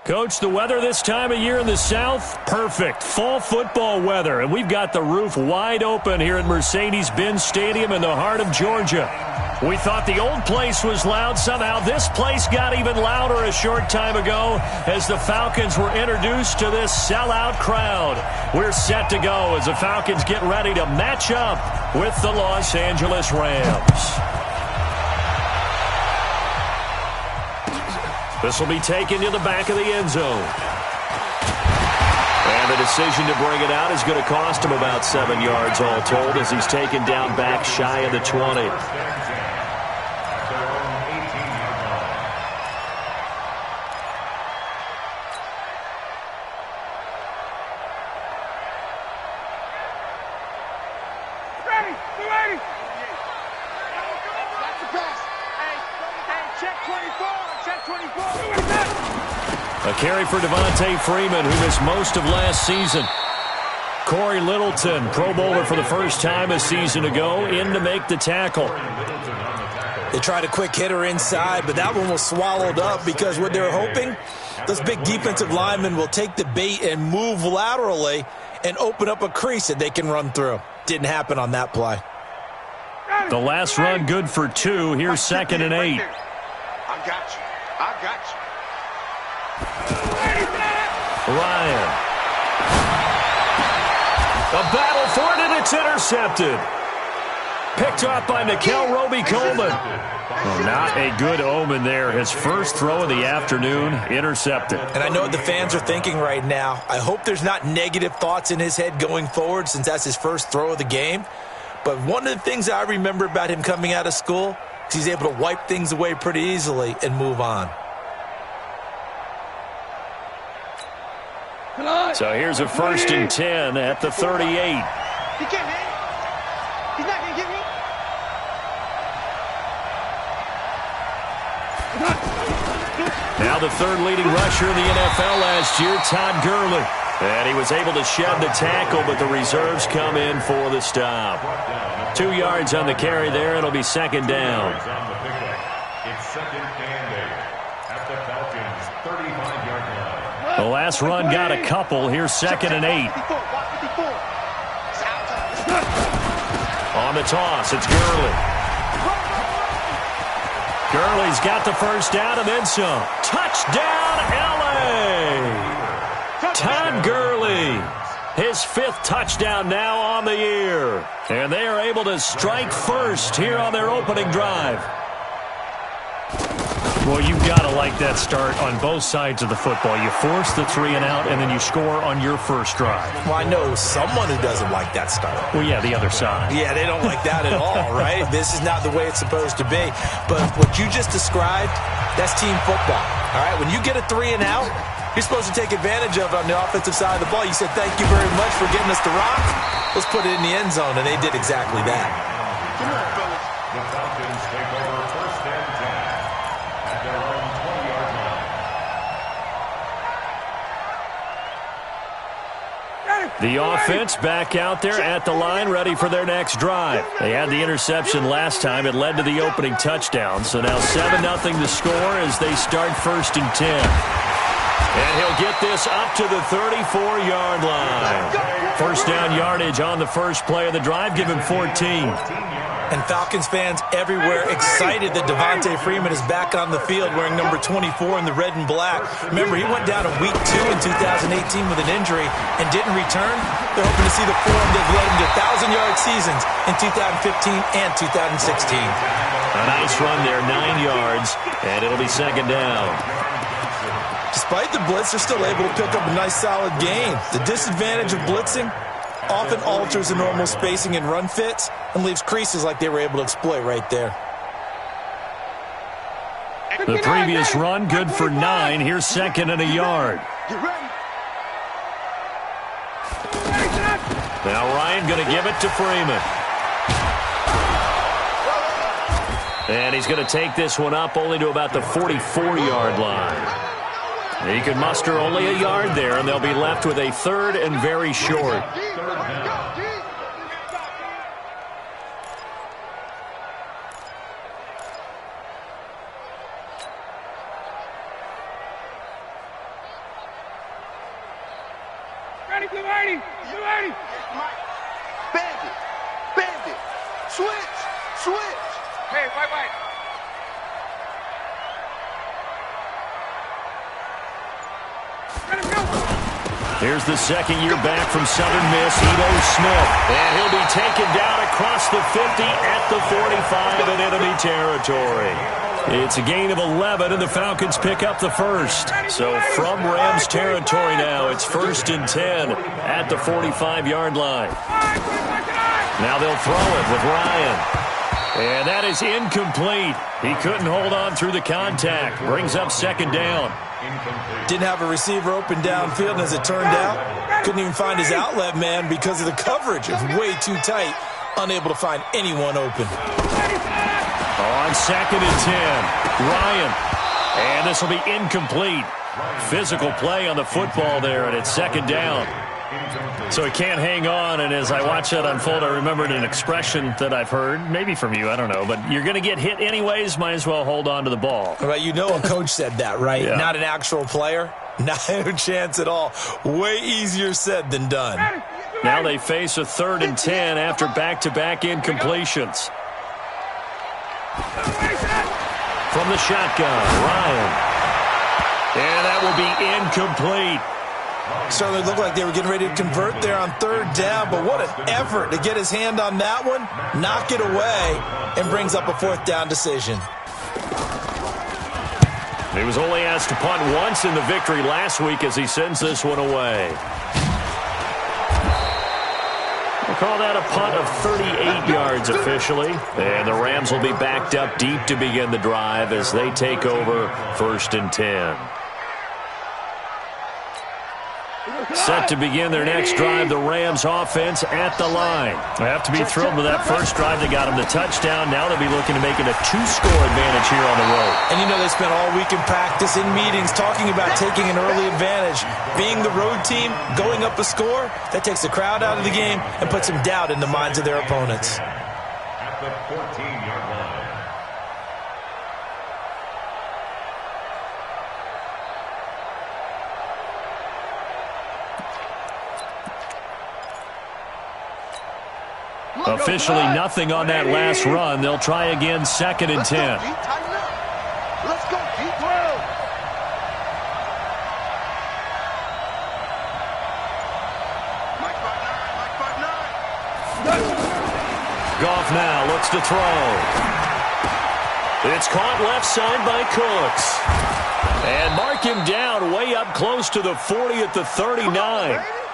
Coach, the weather this time of year in the South, perfect. Fall football weather, and we've got the roof wide open here at Mercedes-Benz Stadium in the heart of Georgia. We thought the old place was loud. Somehow this place got even louder a short time ago as the Falcons were introduced to this sellout crowd. We're set to go as the Falcons get ready to match up with the Los Angeles Rams. This will be taken to the back of the end zone. And the decision to bring it out is going to cost him about 7 yards all told as he's taken down back shy of the 20. A carry for Devontae Freeman, who missed most of last season. Corey Littleton, Pro Bowler for the first time a season ago, in to make the tackle. They tried a quick hitter inside, but that one was swallowed up because what they were hoping, those big defensive linemen will take the bait and move laterally and open up a crease that they can run through. Didn't happen on that play. The last run good for 2. Here's 2nd and 8. I got you. I got you. Ryan. A battle for it, and it's intercepted. Picked off by Nikel Roby-Coleman. Well, not a good omen there. His first throw of the afternoon, intercepted. And I know what the fans are thinking right now. I hope there's not negative thoughts in his head going forward since that's his first throw of the game. But one of the things I remember about him coming out of school is he's able to wipe things away pretty easily and move on. So here's a 1st and 10 at the 38. He can't, man. He's not going to get me. Now the 3rd leading rusher in the NFL last year, Todd Gurley. And he was able to shed the tackle, but the reserves come in for the stop. 2 yards on the carry there. It'll be 2nd down. It's 2nd and 8 at the Falcons' 35-yard line. The last run got a couple. Here's 2nd and 8. On the toss, it's Gurley. Gurley's got the first down and then some. Touchdown, L.A.! Todd Gurley, his 5th touchdown now on the year. And they are able to strike first here on their opening drive. Well, you've got to like that start on both sides of the football. You force the 3 and out, and then you score on your first drive. Well, I know someone who doesn't like that start. Well, yeah, the other side. Yeah, they don't like that at all, right? This is not the way it's supposed to be. But what you just described, that's team football, all right? When you get a 3 and out, you're supposed to take advantage of it on the offensive side of the ball. You said, thank you very much for getting us the rock. Let's put it in the end zone, and they did exactly that. Come on, fellas. The Falcons take over 1st and 10 at their own 20-yard line. The offense back out there at the line, ready for their next drive. They had the interception last time. It led to the opening touchdown. So now 7-0 to score as they start 1st and 10. And he'll get this up to the 34-yard line. First down yardage on the first play of the drive. Give him 14. And Falcons fans everywhere excited that Devontae Freeman is back on the field wearing number 24 in the red and black. Remember, he went down in week 2 in 2018 with an injury and didn't return. They're hoping to see the form that led him to 1,000-yard seasons in 2015 and 2016. A nice run there, 9 yards, and it'll be 2nd down. Despite the blitz, they're still able to pick up a nice, solid gain. The disadvantage of blitzing often alters the normal spacing and run fits and leaves creases like they were able to exploit right there. The previous run, good for 9. Here's 2nd and a yard. Now Ryan going to give it to Freeman. And he's going to take this one up only to about the 44-yard line. He could muster only a yard there, and they'll be left with a 3rd and very short. Ready, blue 80. Blue 80. Bandit. Bandit. Switch. Switch. Hey, white. Ready, go. Here's the second year back from Southern Miss, Edo Smith. And he'll be taken down across the 50 at the 45 in enemy territory. It's a gain of 11, and the Falcons pick up the first. So from Rams territory now, it's 1st and 10 at the 45-yard line. Now they'll throw it with Ryan. And that is incomplete. He couldn't hold on through the contact. Brings up 2nd down. Didn't have a receiver open downfield, and as it turned out, couldn't even find his outlet man because of the coverage. It was way too tight, unable to find anyone open. On 2nd and 10, Ryan. And this will be incomplete. Physical play on the football there, and it's 2nd down. So he can't hang on, and as I watch that unfold, I remembered an expression that I've heard, maybe from you, I don't know, but you're going to get hit anyways, might as well hold on to the ball. Right, you know a coach said that, right? Yeah. Not an actual player? No chance at all. Way easier said than done. Now they face a 3rd and 10 after back-to-back incompletions. From the shotgun, Ryan. And that will be incomplete. Certainly looked like they were getting ready to convert there on 3rd down, but what an effort to get his hand on that one, knock it away, and brings up a 4th down decision. He was only asked to punt once in the victory last week as he sends this one away. We'll call that a punt of 38 yards officially, and the Rams will be backed up deep to begin the drive as they take over 1st and 10. Set to begin their next drive, the Rams offense at the line. They have to be thrilled with that first drive. They got them the touchdown. Now they'll be looking to make it a 2-score advantage here on the road. And you know they spent all week in practice, in meetings, talking about taking an early advantage. Being the road team, going up a score, that takes the crowd out of the game and puts some doubt in the minds of their opponents. At the 14-yard line. Officially nothing on that last run. They'll try again 2nd and 10. Let's go, Pete. Goff now looks to throw. It's caught left side by Cooks. And mark him down way up close to the 40 at the 39.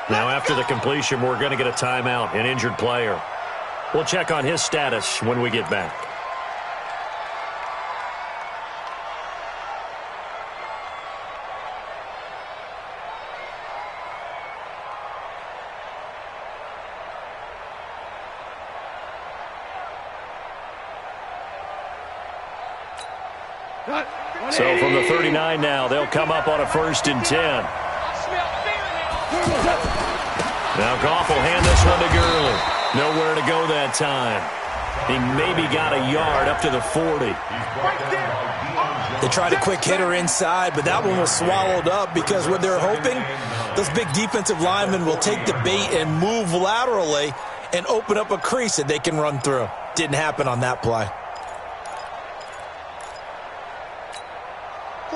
Now after the completion, we're going to get a timeout, an injured player. We'll check on his status when we get back. So from the 39 now, they'll come up on a 1st and 10. Now Goff will hand this one to Gurley. Nowhere to go that time. He maybe got a yard up to the 40. They tried a quick hitter inside, but that one was swallowed up because what they're hoping, those big defensive linemen will take the bait and move laterally and open up a crease that they can run through. Didn't happen on that play.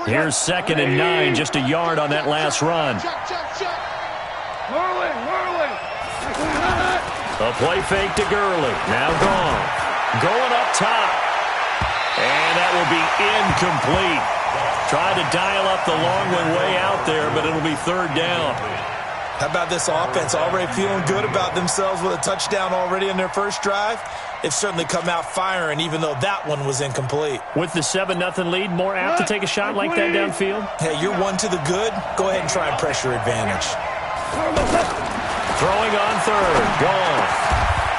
Here's 2nd and 9, just a yard on that last run. A play fake to Gurley. Now gone. Going up top. And that will be incomplete. Tried to dial up the long one way out there, but it'll be 3rd down. How about this offense? Already feeling good about themselves with a touchdown already in their first drive. They've certainly come out firing, even though that one was incomplete. With the 7-0 lead, more apt to take a shot like that downfield? Hey, you're one to the good. Go ahead and try and pressure advantage. Throwing on 3rd. Gone.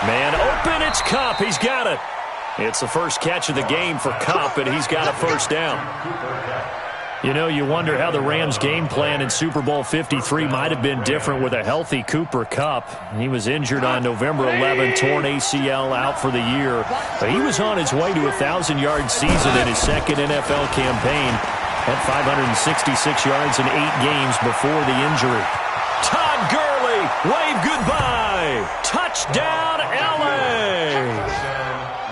Man open. It's Kupp. He's got it. It's the first catch of the game for Kupp, and he's got a 1st down. You know, you wonder how the Rams' game plan in Super Bowl 53 might have been different with a healthy Cooper Kupp. He was injured on November 11, torn ACL, out for the year. But he was on his way to a 1,000-yard season in his 2nd NFL campaign. Had 566 yards in 8 games before the injury. Todd Gurley Wave goodbye. Touchdown, L.A.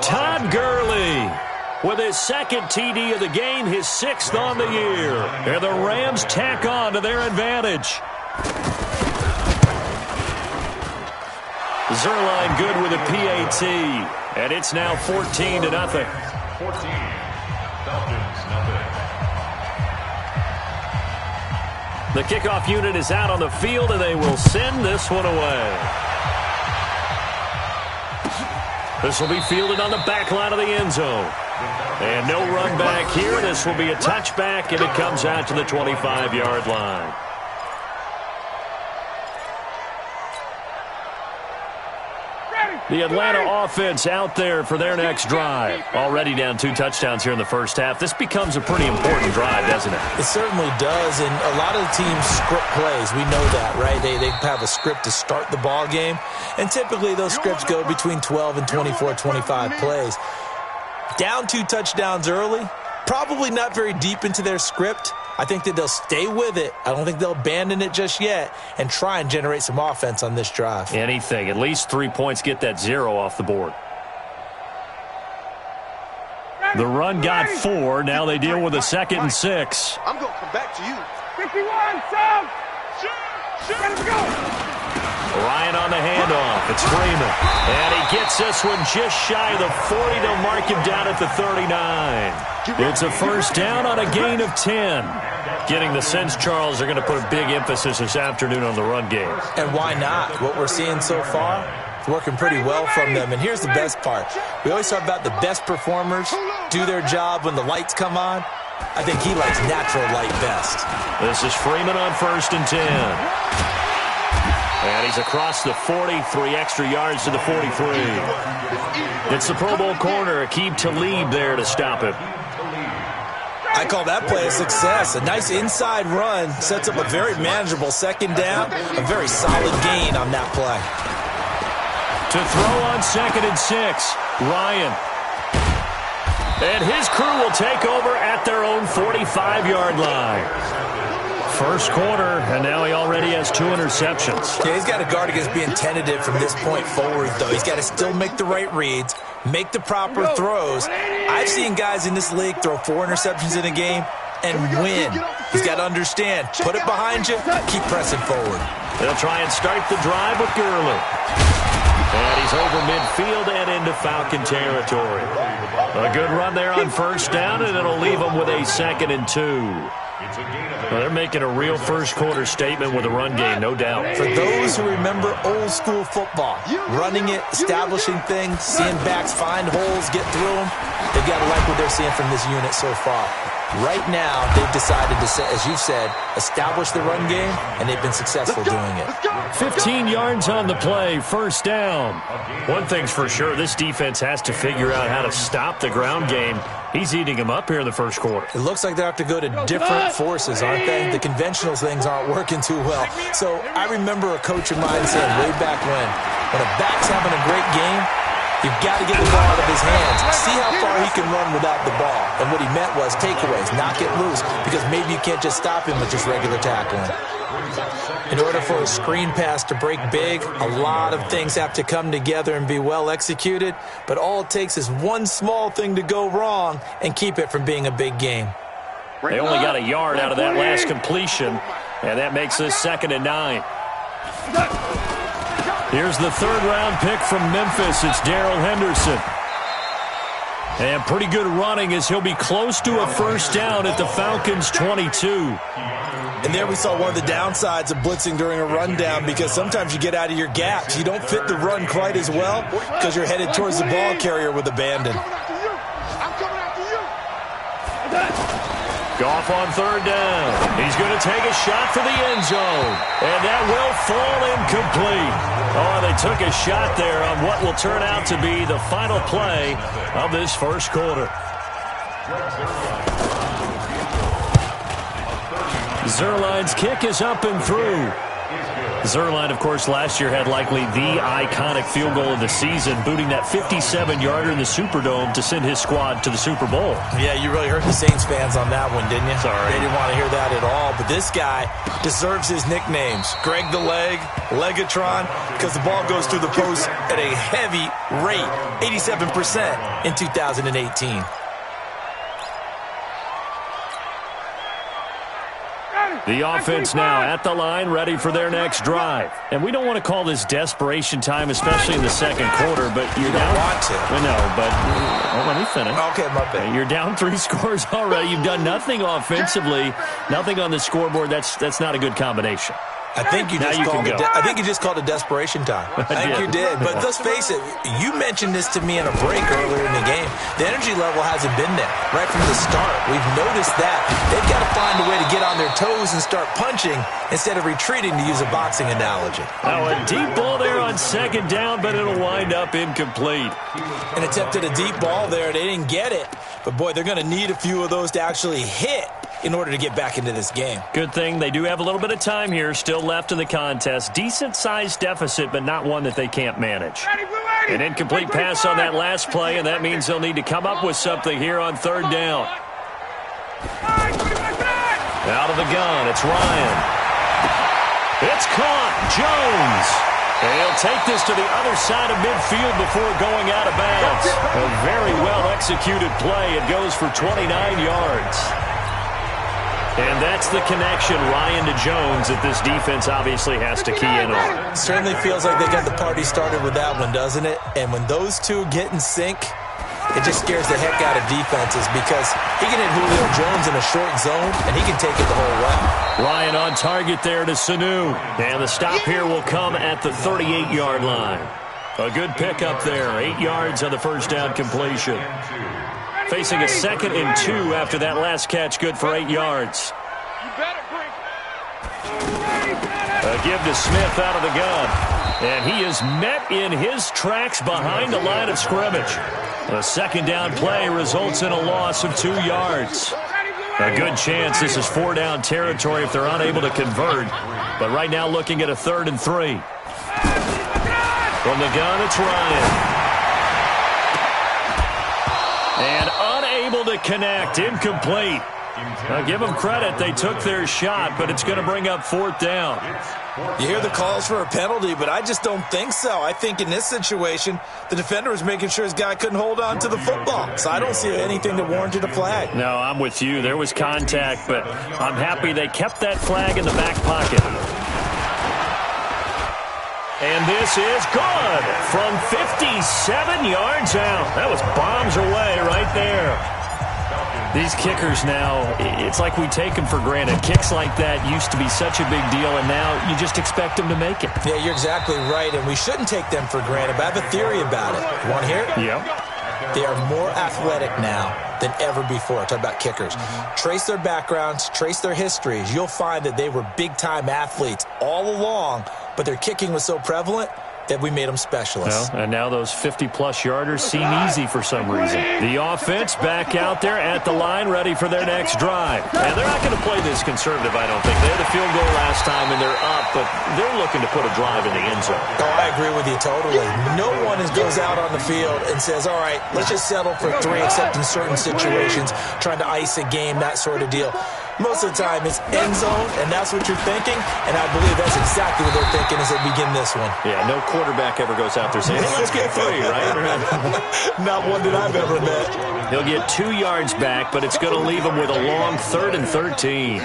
Todd Gurley with his second TD of the game, his 6th on the year. And the Rams tack on to their advantage. Zerline good with a PAT. And it's now 14-0. 14. Falcons, nothing. The kickoff unit is out on the field, and they will send this one away. This will be fielded on the back line of the end zone. And no run back here. This will be a touchback, and it comes out to the 25-yard line. The Atlanta offense out there for their next drive. Already down 2 touchdowns here in the first half. This becomes a pretty important drive, doesn't it? It certainly does, and a lot of the teams script plays. We know that, right? They have a script to start the ball game, and typically those scripts go between 12 and 24, 25 plays. Down 2 touchdowns early, probably not very deep into their script. I think that they'll stay with it. I don't think they'll abandon it just yet and try and generate some offense on this drive. Anything. At least 3 points, get that 0 off the board. The run got 4. Now they deal with a 2nd and 6. I'm going to come back to you. 51, Sam! Let's go! Ryan on the handoff. It's Freeman. And he gets this one just shy of the 40. They'll mark him down at the 39. It's a first down on a gain of 10. Getting the sense Charles are going to put a big emphasis this afternoon on the run game. And why not? What we're seeing so far, it's working pretty well from them. And here's the best part. We always talk about the best performers do their job when the lights come on. I think he likes natural light best. This is Freeman on 1st and 10. And he's across the 40, 3 extra yards to the 43. It's the Pro Bowl corner, Aqib Talib there to stop him. I call that play a success. A nice inside run sets up a very manageable 2nd down. A very solid gain on that play. To throw on 2nd and 6, Ryan. And his crew will take over at their own 45-yard line. First quarter, and now he already has 2 interceptions. Yeah, he's got to guard against being tentative from this point forward, though. He's got to still make the right reads, make the proper throws. I've seen guys in this league throw 4 interceptions in a game and win. He's got to understand, put it behind you, keep pressing forward. They'll try and start the drive with Gurley. And he's over midfield and into Falcon territory. A good run there on first down, and it'll leave them with a 2nd and 2. Well, they're making a real first quarter statement with a run game, no doubt. For those who remember old school football, running it, establishing things, seeing backs find holes, get through them, they've got to like what they're seeing from this unit so far. Right now, they've decided to, as you said, establish the run game, and they've been successful doing it. 15 yards on the play, first down. One thing's for sure, this defense has to figure out how to stop the ground game. He's eating them up here in the first quarter. It looks like they have to go to different forces, aren't they? The conventional things aren't working too well. So I remember a coach of mine saying way back when a back's having a great game, you've got to get the ball out of his hands. See how far he can run without the ball. And what he meant was takeaways, knock it loose, because maybe you can't just stop him with just regular tackling. In order for a screen pass to break big, a lot of things have to come together and be well executed, but all it takes is one small thing to go wrong and keep it from being a big game. They only got a yard out of that last completion, and that makes this 2nd and 9. Here's the 3rd-round pick from Memphis. It's Darrell Henderson. And pretty good running as he'll be close to a first down at the Falcons' 22. And there we saw one of the downsides of blitzing during a rundown, because sometimes you get out of your gaps. You don't fit the run quite as well because you're headed towards the ball carrier with abandon. Goff on 3rd down. He's going to take a shot for the end zone. And that will fall incomplete. Oh, they took a shot there on what will turn out to be the final play of this first quarter. Zerline's kick is up and through. Zuerlein, of course, last year had likely the iconic field goal of the season, booting that 57-yarder in the Superdome to send his squad to the Super Bowl. Yeah, you really hurt the Saints fans on that one, didn't you? Sorry. They didn't want to hear that at all. But this guy deserves his nicknames. Greg the Leg, Legatron, because the ball goes through the post at a heavy rate, 87% in 2018. The offense now at the line, ready for their next drive. And we don't want to call this desperation time, especially in the second quarter, but you don't want to. I know, but let me finish. Okay, my bad. You're down 3 scores already. You've done nothing offensively, nothing on the scoreboard. That's not a good combination. I think you just called it desperation time. I think you did. But let's face it, you mentioned this to me in a break earlier in the game. The energy level hasn't been there right from the start. We've noticed that. They've got to find a way to get on their toes and start punching instead of retreating, to use a boxing analogy. Oh, a deep ball there on second down, but it'll wind up incomplete. An attempt at a deep ball there. They didn't get it. But, boy, they're going to need a few of those to actually hit in order to get back into this game. Good thing they do have a little bit of time here still left in the contest. Decent-sized deficit, but not one that they can't manage. An incomplete pass on that last play, and that means they'll need to come up with something here on third down. Out of the gun, it's Ryan. It's caught. Jones. And he'll take this to the other side of midfield before going out of bounds. A very well-executed play. It goes for 29 yards. And that's the connection, Ryan to Jones, that this defense obviously has to key in on. Certainly feels like they got the party started with that one, doesn't it? And when those two get in sync, it just scares the heck out of defenses because he can hit Julio Jones in a short zone, and he can take it the whole way. Ryan on target there to Sanu. And the stop here will come at the 38-yard line. A good pickup there, 8 yards on the first down completion. Facing a 2nd and 2 after that last catch, good for 8 yards. A give to Smith out of the gun. And he is met in his tracks behind the line of scrimmage. A second down play results in a loss of 2 yards. A good chance this is 4-down territory if they're unable to convert. But right now looking at a 3rd and 3. From the gun, it's Ryan. And unable to connect, incomplete. Now give them credit, they took their shot, but it's going to bring up 4th down. You hear the calls for a penalty, but I just don't think so. I think in this situation, the defender was making sure his guy couldn't hold on to the football. So I don't see anything that warranted a flag. No, I'm with you. There was contact, but I'm happy they kept that flag in the back pocket. And this is good from 57 yards out. That was bombs away right there. These kickers now, it's like we take them for granted. Kicks like that used to be such a big deal, and now you just expect them to make it. Yeah, you're exactly right, and we shouldn't take them for granted, but I have a theory about it. You want to hear it? Yeah. They are more athletic now than ever before. Talk about kickers. Trace their backgrounds, trace their histories. You'll find that they were big-time athletes all along, but their kicking was so prevalent that we made them specialists. Well, and now those 50-plus yarders seem easy for some reason. The offense back out there at the line, ready for their next drive. And they're not going to play this conservative, I don't think. They had a field goal last time, and they're up, but they're looking to put a drive in the end zone. Oh, I agree with you totally. No one goes out on the field and says, all right, let's just settle for 3, except in certain situations, trying to ice a game, that sort of deal. Most of the time, it's end zone, and that's what you're thinking, and I believe that's exactly what they're thinking as they begin this one. Yeah, no quarterback ever goes out there saying, hey, let's get 3, right? Not one that I've ever met. He'll get 2 yards back, but it's going to leave him with a long 3rd and 13.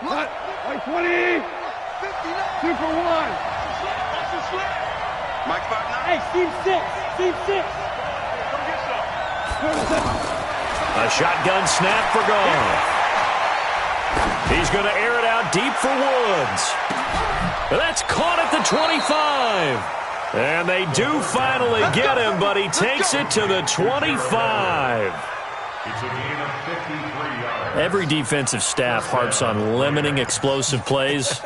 What? 20! 2 for 1. Mike 5-9. Hey, team 6. Team 6. A shotgun snap for Gone. He's going to air it out deep for Woods. That's caught at the 25. And they do finally get him, but he takes it to the 25. It's a gain of 53 yards. Every defensive staff harps on limiting explosive plays.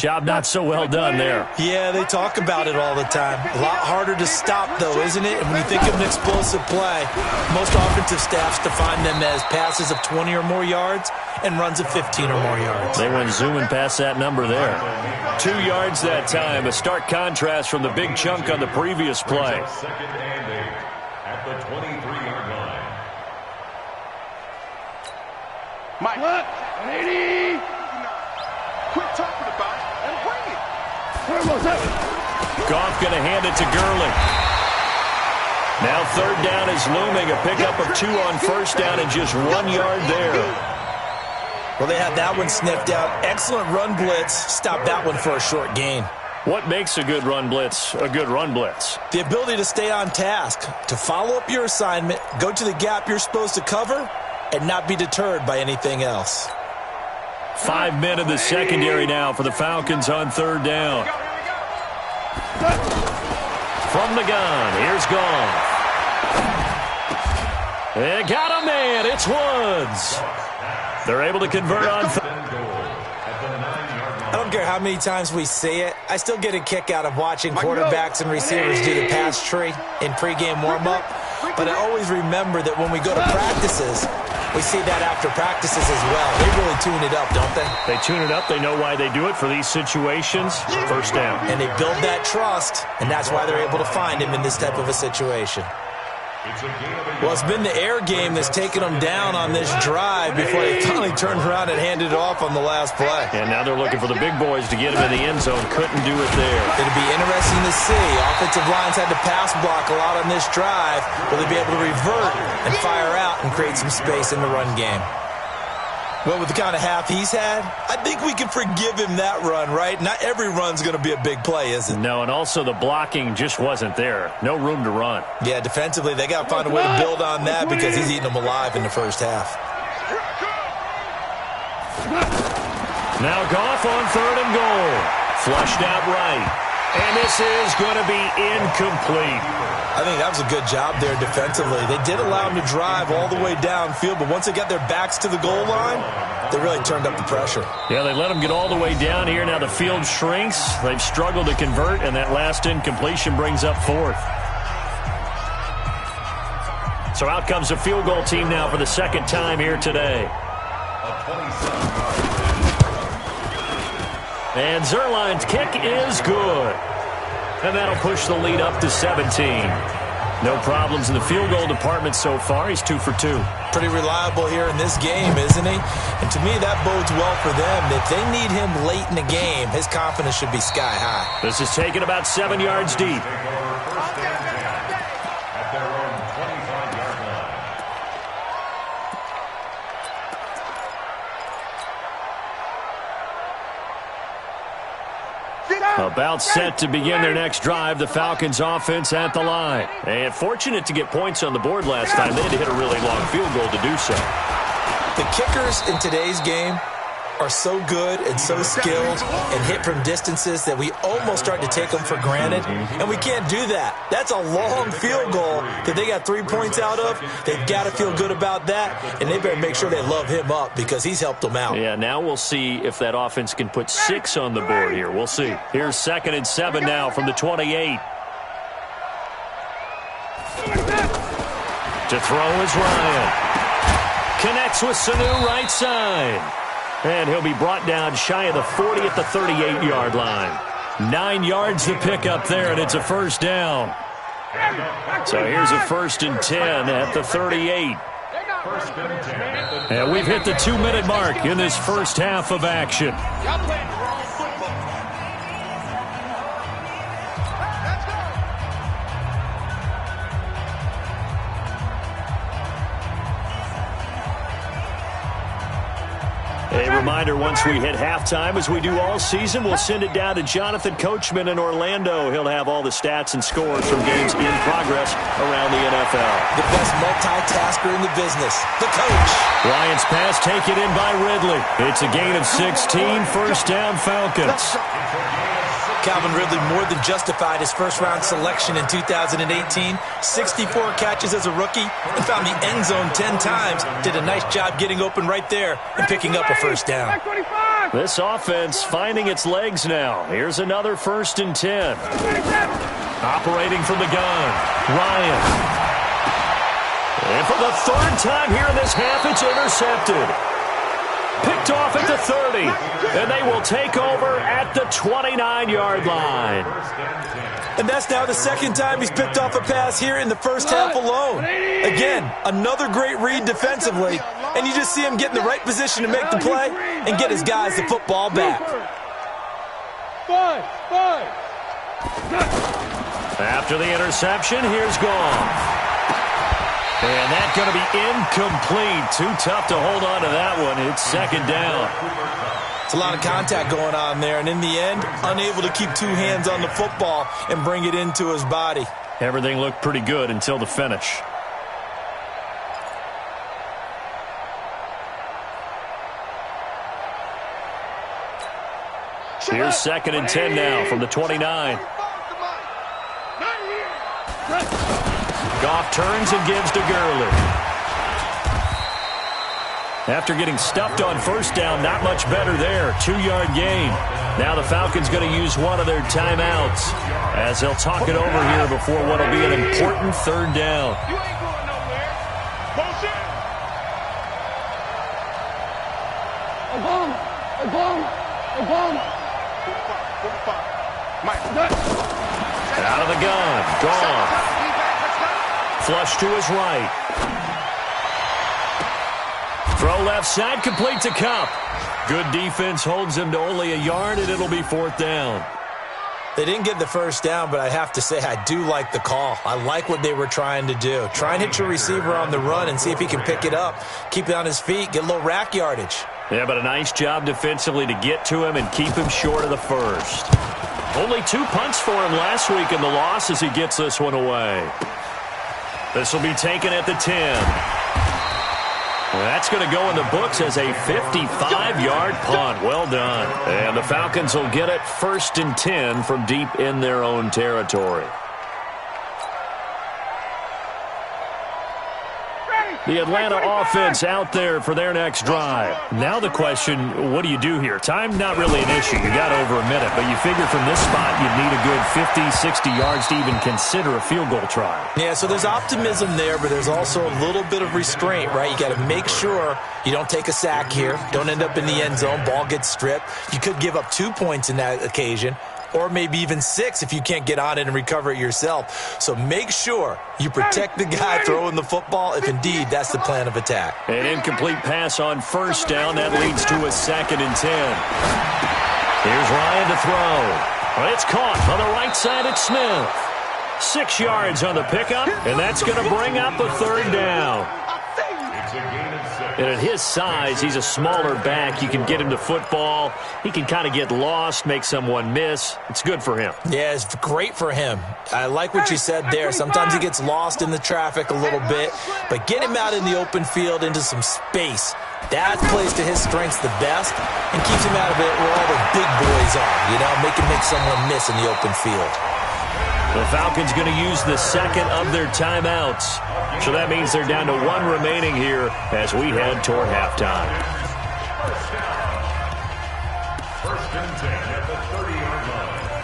Job not so well done there. Yeah, they talk about it all the time. A lot harder to stop, though, isn't it? And when you think of an explosive play, most offensive staffs define them as passes of 20 or more yards and runs of 15 or more yards. They went zooming past that number there. 2 yards that time. A stark contrast from the big chunk on the previous play. Second and 8 at the 23-yard line. Mike. 80. Quit talking about it and bring it. Goff going to hand it to Gurley. Now third down is looming. A pickup of 2 on first down and just 1 yard there. Well, they had that one sniffed out. Excellent run blitz. Stop that one for a short gain. What makes a good run blitz a good run blitz? The ability to stay on task, to follow up your assignment, go to the gap you're supposed to cover, and not be deterred by anything else. 5 men in the secondary now for the Falcons on third down. From the gun, here's Goff. They got a man. It's Woods. They're able to convert on. I don't care how many times we see it. I still get a kick out of watching quarterbacks and receivers do the pass tree in pregame warm-up. But I always remember that when we go to practices, we see that after practices as well. They really tune it up, don't they? They tune it up. They know why they do it for these situations. First down. And they build that trust, and that's why they're able to find him in this type of a situation. Well, it's been the air game that's taken them down on this drive before they finally turned around and handed it off on the last play. And now they're looking for the big boys to get him in the end zone. Couldn't do it there. It'll be interesting to see. Offensive lines had to pass block a lot on this drive. Will they be able to revert and fire out and create some space in the run game? Well, with the kind of half he's had, I think we can forgive him that run, right? Not every run's going to be a big play, is it? No, and also the blocking just wasn't there. No room to run. Yeah, defensively, they got to find a way to build on that because he's eating them alive in the first half. Now Goff on third and goal. Flushed out right. And this is going to be incomplete. I think that was a good job there defensively. They did allow him to drive all the way downfield, but once they got their backs to the goal line, they really turned up the pressure. Yeah, they let him get all the way down here. Now the field shrinks. They've struggled to convert, and that last incompletion brings up fourth. So out comes the field goal team now for the second time here today. And Zerline's kick is good. And that'll push the lead up to 17. No problems in the field goal department so far. He's 2 for 2. Pretty reliable here in this game, isn't he? And to me, that bodes well for them. If they need him late in the game, his confidence should be sky high. This is taken about 7 yards deep. About set to begin their next drive, the Falcons offense at the line. And fortunate to get points on the board last time. They had to hit a really long field goal to do so. The kickers in today's game are so good and so skilled and hit from distances that we almost start to take them for granted, and we can't do that. That's a long field goal that they got 3 points out of. They've got to feel good about that, and they better make sure they love him up because he's helped them out. Yeah, now we'll see if that offense can put 6 on the board here. We'll see. Here's 2nd and 7 now from the 28. To throw is Ryan. Connects with Sanu right side. And he'll be brought down shy of the 40 at the 38-yard line. 9 yards to pick up there, and it's a first down. So here's a 1st and 10 at the 38. And we've hit the 2-minute mark in this first half of action. A reminder, once we hit halftime, as we do all season, we'll send it down to Jonathan Coachman in Orlando. He'll have all the stats and scores from games in progress around the NFL. The best multitasker in the business, the coach. Lions pass taken in by Ridley. It's a gain of 16, first down Falcons. Calvin Ridley more than justified his first-round selection in 2018. 64 catches as a rookie and found the end zone 10 times. Did a nice job getting open right there and picking up a first down. This offense finding its legs now. Here's another 1st and 10. Operating from the gun, Ryan. And for the 3rd time here in this half, it's intercepted. Picked off at the 30, and they will take over at the 29-yard line. And that's now the 2nd time he's picked off a pass here in the first half alone. Again, another great read defensively, and you just see him get in the right position to make the play and get his guys the football back. After the interception, here's Goff. And that's going to be incomplete. Too tough to hold on to that one. It's 2nd down. It's a lot of contact going on there, and in the end, unable to keep 2 hands on the football and bring it into his body. Everything looked pretty good until the finish. Here's 2nd and 10 now from the 29. Goff turns and gives to Gurley. After getting stuffed on 1st down, not much better there. 2-yard gain. Now the Falcons going to use one of their timeouts as they'll talk it over here before what will be an important 3rd down. You ain't going nowhere. Bullshit. Out of the gun. Goff. Flush to his right. Throw left side, complete to Kupp. Good defense holds him to only a yard, and it'll be 4th down. They didn't get the first down, but I have to say I do like the call. I like what they were trying to do. Try and hit your receiver on the run and see if he can pick it up. Keep it on his feet, get a little rack yardage. Yeah, but a nice job defensively to get to him and keep him short of the first. Only 2 punts for him last week in the loss as he gets this one away. This will be taken at the 10. Well, that's going to go in the books as a 55-yard punt. Well done. And the Falcons will get it 1st and 10 from deep in their own territory. The Atlanta offense out there for their next drive. Now the question, what do you do here? Time not really an issue. You got over a minute, but you figure from this spot you'd need a good 50, 60 yards to even consider a field goal try. Yeah, so there's optimism there, but there's also a little bit of restraint, right? You got to make sure you don't take a sack here. Don't end up in the end zone. Ball gets stripped. You could give up 2 points in that occasion, or maybe even 6 if you can't get on it and recover it yourself. So make sure you protect the guy throwing the football if indeed that's the plan of attack. An incomplete pass on 1st down. That leads to a 2nd and 10. Here's Ryan to throw. Well, it's caught on the right side at Smith. 6 yards on the pickup, and that's going to bring up a 3rd down. And at his size, he's a smaller back. You can get him to football. He can kind of get lost, make someone miss. It's good for him. Yeah, it's great for him. I like what you said there. Sometimes he gets lost in the traffic a little bit, but get him out in the open field into some space. That plays to his strengths the best and keeps him out of it where all the big boys are, you know, make him make someone miss in the open field. The Falcons going to use the 2nd of their timeouts. So that means they're down to 1 remaining here as we head toward halftime. 1st and 10 at the 30-yard line.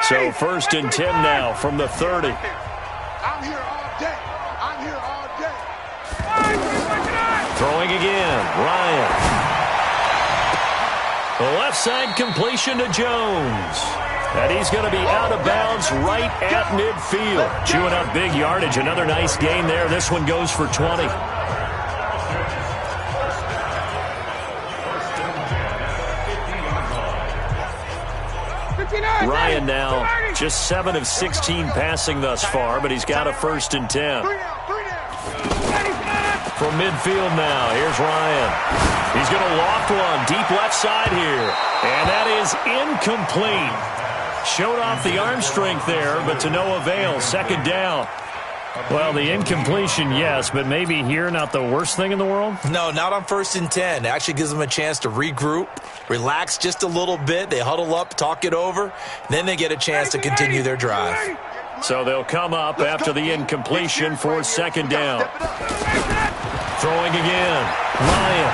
So 1st and 10 now from the 30. I'm here all day. I'm here all day. Throwing again, Ryan. The left side completion to Jones. And he's going to be out of bounds right at midfield. Chewing up big yardage. Another nice gain there. This one goes for 20. Ryan now just 7 of 16 passing thus far, but he's got a 1st and 10. From midfield now, here's Ryan. He's going to loft one deep left side here. And that is incomplete. Showed off the arm strength there, but to no avail. 2nd down. Well, the incompletion, yes, but maybe here not the worst thing in the world? No, not on 1st and 10. It actually gives them a chance to regroup, relax just a little bit. They huddle up, talk it over, then they get a chance to continue their drive. So they'll come up after the incompletion for 2nd down. Throwing again. Ryan.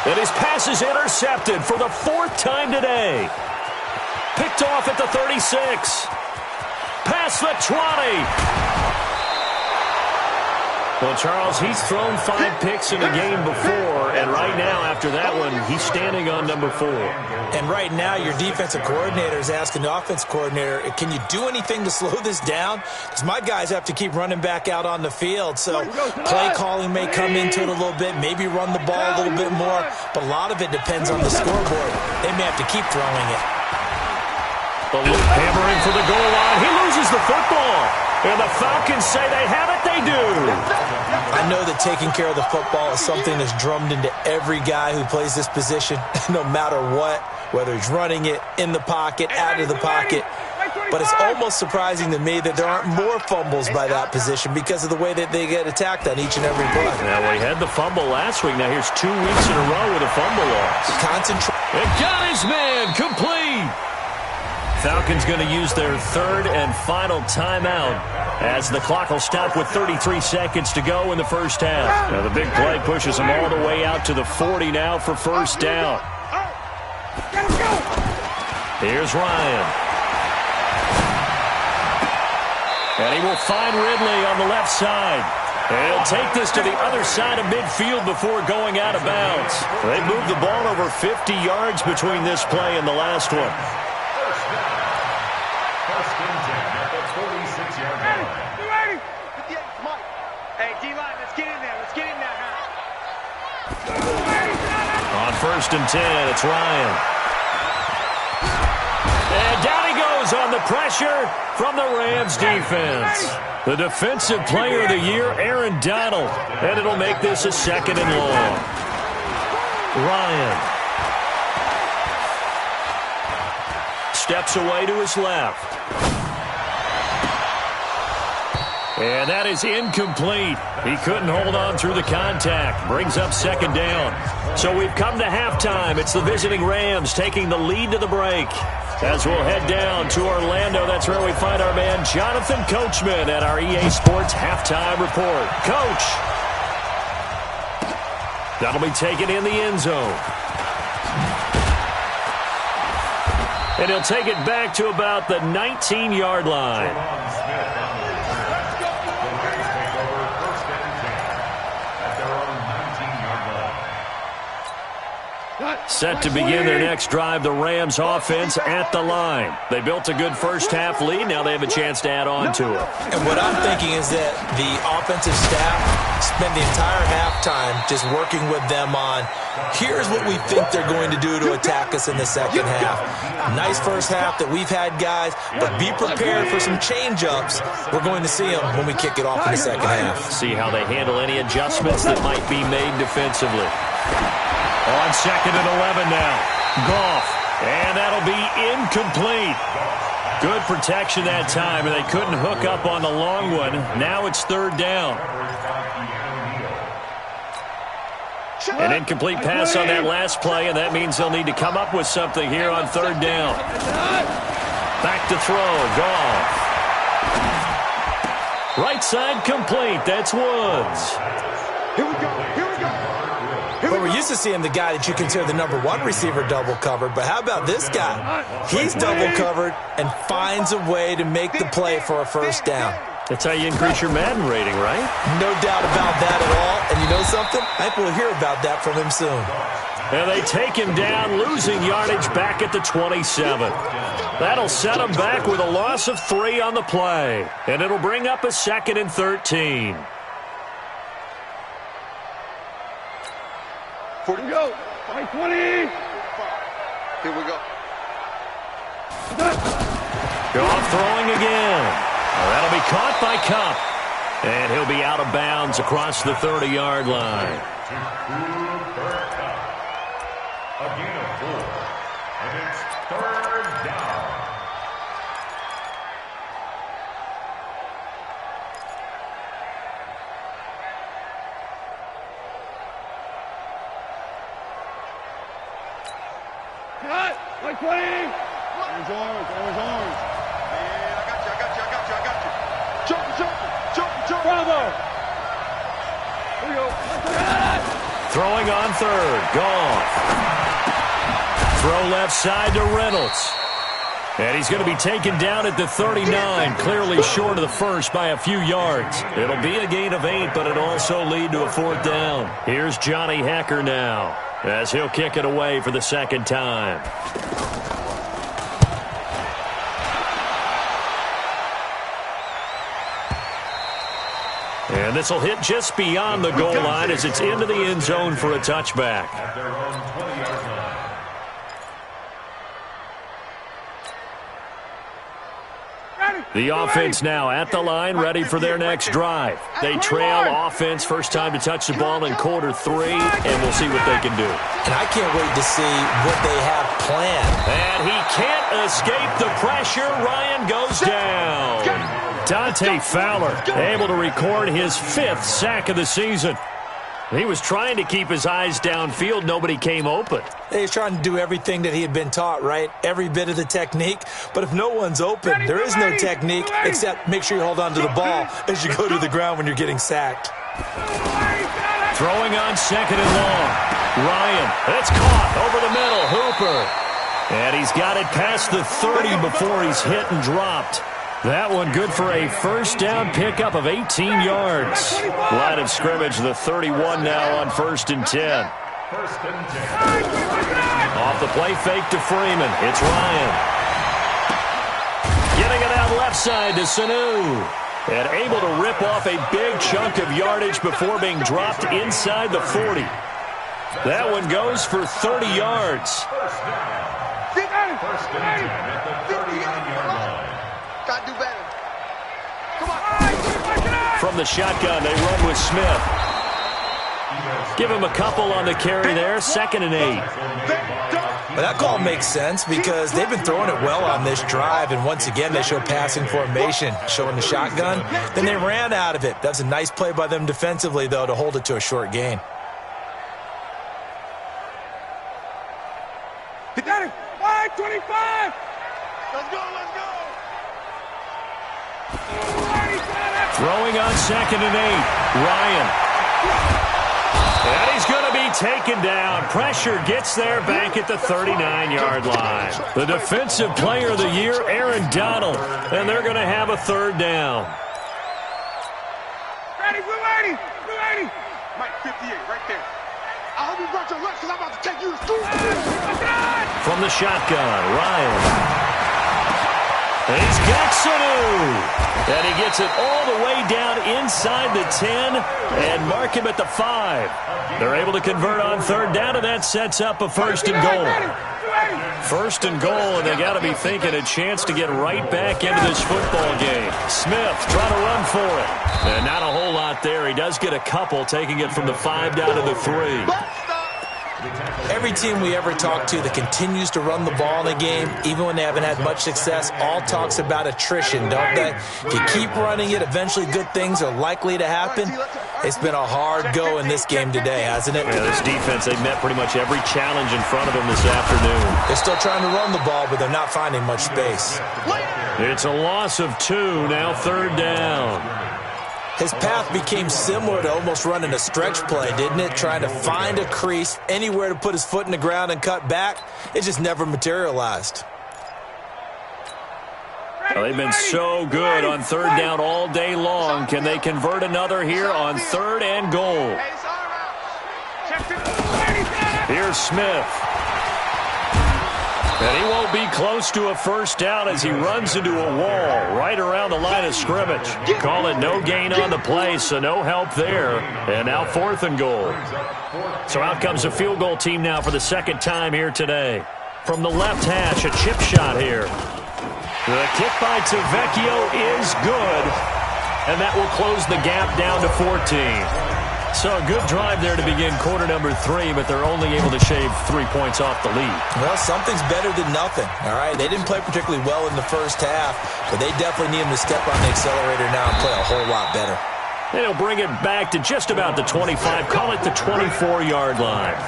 And his pass is intercepted for the 4th time today. Picked off at the 36. Past the 20. Well, Charles, he's thrown 5 picks in the game before, and right now, after that one, he's standing on number 4. And right now, your defensive coordinator is asking the offense coordinator, can you do anything to slow this down? Because my guys have to keep running back out on the field. So play calling may come into it a little bit, maybe run the ball a little bit more, but a lot of it depends on the scoreboard. They may have to keep throwing it. Hammering for the goal line. He loses the football. And the Falcons say they have it. They do. I know that taking care of the football is something that's drummed into every guy who plays this position, no matter what, whether he's running it, in the pocket, out of the pocket. But it's almost surprising to me that there aren't more fumbles by that position because of the way that they get attacked on each and every play. Now, we had the fumble last week. Now, here's 2 weeks in a row with a fumble loss. Concentrate. It got his man complete. Falcons going to use their 3rd and final timeout as the clock will stop with 33 seconds to go in the 1st half. Now the big play pushes them all the way out to the 40 now for 1st down. Here's Ryan. And he will find Ridley on the left side. And he'll take this to the other side of midfield before going out of bounds. They moved the ball over 50 yards between this play and the last one. Hey, D-line, let's get in there. Let's get in there now. On 1st and 10, it's Ryan. And down he goes on the pressure from the Rams defense. The defensive player of the year, Aaron Donald. And it'll make this a 2nd and long. Ryan. Steps away to his left. And that is incomplete. He couldn't hold on through the contact. Brings up 2nd down. So we've come to halftime. It's the visiting Rams taking the lead to the break. As we'll head down to Orlando, that's where we find our man Jonathan Coachman at our EA Sports Halftime Report. Coach. That'll be taken in the end zone. And he'll take it back to about the 19-yard line. Set to begin their next drive, the Rams offense at the line. They built a good 1st half lead. Now they have a chance to add on to it. And what I'm thinking is that the offensive staff spend the entire halftime just working with them on, here's what we think they're going to do to attack us in the 2nd half. Nice 1st half that we've had, guys, but be prepared for some change-ups. We're going to see them when we kick it off in the 2nd half. See how they handle any adjustments that might be made defensively. On 2nd and 11 now. Goff. And that'll be incomplete. Good protection that time, and they couldn't hook up on the long one. Now it's 3rd down. An incomplete pass on that last play, and that means they'll need to come up with something here on 3rd down. Back to throw. Goff. Right side complete. That's Woods. Here we go. Here we go. Well, we're used to seeing the guy that you consider the number 1 receiver double covered, but how about this guy? He's double covered and finds a way to make the play for a 1st down. That's how you increase your Madden rating, right? No doubt about that at all. And you know something? I think we'll hear about that from him soon. And they take him down, losing yardage back at the 27. That'll set him back with a loss of 3 on the play. And it'll bring up a 2nd and 13. 40 go. 20. Here we go. Goff throwing again. Well, that'll be caught by Kupp. And he'll be out of bounds across the 30-yard line. A gain of 4. And it's 3rd down. Like 20. Orange. Yeah, I got you. Jump. Bravo. Here we go. Throwing on third. Goff. Throw left side to Reynolds. And he's going to be taken down at the 39, clearly short of the first by a few yards. It'll be a gain of 8, but it'll also lead to a fourth down. Here's Johnny Hecker now, as he'll kick it away for the second time. And this will hit just beyond the goal line as it's into the end zone for a touchback. At their own 20-yard line. The offense now at the line, ready for their next drive. They trail offense, first time to touch the ball in quarter 3, and we'll see what they can do. And I can't wait to see what they have planned. And he can't escape the pressure. Ryan goes down. Dante Fowler able to record his 5th sack of the season. He was trying to keep his eyes downfield. Nobody came open. He's trying to do everything that he had been taught, right? Every bit of the technique. But if no one's open, there is no technique except make sure you hold on to the ball as you go to the ground when you're getting sacked. Throwing on second and long. Ryan, it's caught over the middle. Hooper. And he's got it past the 30 before he's hit and dropped. That one good for a first down pickup of 18 yards. Line of scrimmage, the 31 now on 1st and 10. Off the play fake to Freeman. It's Ryan. Getting it out left side to Sanu. And able to rip off a big chunk of yardage before being dropped inside the 40. That one goes for 30 yards. First and 10 at the 39-yard line. Gotta do better. Come on. From the shotgun, they run with Smith. Give him a couple on the carry there. 2nd and 8. But that call makes sense because they've been throwing it well on this drive, and once again they show passing formation, showing the shotgun. Then they ran out of it. That's a nice play by them defensively, though, to hold it to a short gain. He got it. 25. Let's go. Throwing on 2nd and 8. Ryan. And he's going to be taken down. Pressure gets there back at the 39-yard line. The defensive player of the year, Aaron Donald. And they're going to have a third down. Ready, we're ready. Mike, 58, right there. I hope you brought your left because I'm about to take you to school. From the shotgun, Ryan. And he's got Sanu. And he gets it all the way down inside the 10 and mark him at the 5. They're able to convert on third down, and that sets up a 1st and goal. 1st and goal, and they got to be thinking a chance to get right back into this football game. Smith trying to run for it. And not a whole lot there. He does get a couple, taking it from the 5 down to the 3. Every team we ever talk to that continues to run the ball in a game, even when they haven't had much success, all talks about attrition, don't they? If you keep running it, eventually good things are likely to happen. It's been a hard go in this game today, hasn't it? Yeah, this defense, they've met pretty much every challenge in front of them this afternoon. They're still trying to run the ball, but they're not finding much space. It's a loss of 2, now 3rd down. His path became similar to almost running a stretch play, didn't it? Trying to find a crease, anywhere to put his foot in the ground and cut back. It just never materialized. Well, they've been so good on third down all day long. Can they convert another here on 3rd and goal? Here's Smith. And he won't be close to a first down as he runs into a wall right around the line of scrimmage. Call it no gain on the play, so no help there. And now 4th and goal. So out comes a field goal team now for the 2nd time here today. From the left hash, a chip shot here. The kick by Tavecchio is good. And that will close the gap down to 14. So a good drive there to begin quarter number 3, but they're only able to shave 3 points off the lead. Well, something's better than nothing, all right? They didn't play particularly well in the first half, but they definitely need him to step on the accelerator now and play a whole lot better. And he'll bring it back to just about the 25, call it the 24-yard line.